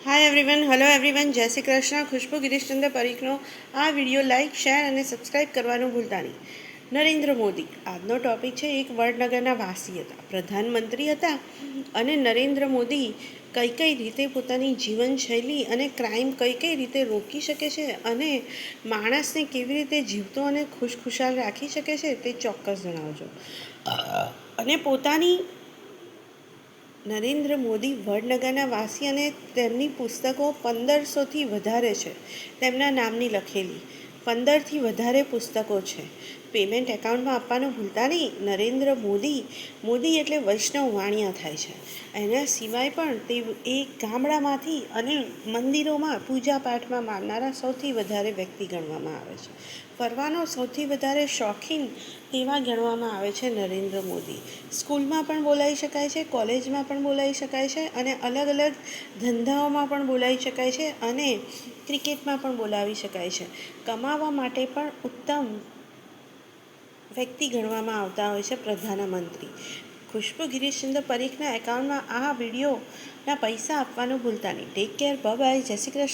Hi everyone, hello everyone, જય શ્રી કૃષ્ણ. ખુશ્બુ ગિરીશચંદ્ર પરીખનો આ video like, share અને સબસ્ક્રાઇબ કરવાનું ભૂલતા નહીં. નરેન્દ્ર મોદી આજનો ટોપિક છે. એક વડનગરના વાસી હતા, પ્રધાનમંત્રી હતા, અને નરેન્દ્ર મોદી કઈ કઈ રીતે પોતાની જીવનશૈલી અને ક્રાઇમ કઈ કઈ રીતે રોકી શકે છે અને માણસને કેવી રીતે જીવતો અને ખુશખુશાલ રાખી શકે છે તે ચોક્કસ જણાવજો. અને પોતાની નરેન્દ્ર મોદી વડનગરના વાસી અને તેમની પુસ્તકો 1500થી વધારે છે. તેમના નામની લખેલી 15થી વધારે પુસ્તકો છે. પેમેન્ટ એકાઉન્ટમાં આપવાનું ભૂલતા નહીં. નરેન્દ્ર મોદી એટલે વૈષ્ણવ વાણિયા થાય છે. એના સિવાય પણ તે એ ગામડામાંથી અને મંદિરોમાં પૂજા પાઠમાં માનનારા સૌથી વધારે વ્યક્તિ ગણવામાં આવે છે. ફરવાનો સૌથી વધારે શોખીન તેવા ગણવામાં આવે છે નરેન્દ્ર મોદી. સ્કૂલમાં પણ બોલાવી શકાય છે, કોલેજમાં પણ બોલાવી શકાય છે, અને અલગ અલગ ધંધાઓમાં પણ બોલાવી શકાય છે, અને ક્રિકેટમાં પણ બોલાવી શકાય છે. કમાવા માટે પણ ઉત્તમ વ્યક્તિ ગણવામાં આવતા હોય છે પ્રધાનમંત્રી. ખુશ્બુ ગિરીશચંદ્ર પરીખના એકાઉન્ટમાં આ વિડીયોના પૈસા આપવાનું ભૂલતા નહીં. ટેક કેર, બાય, જય શ્રી કૃષ્ણ.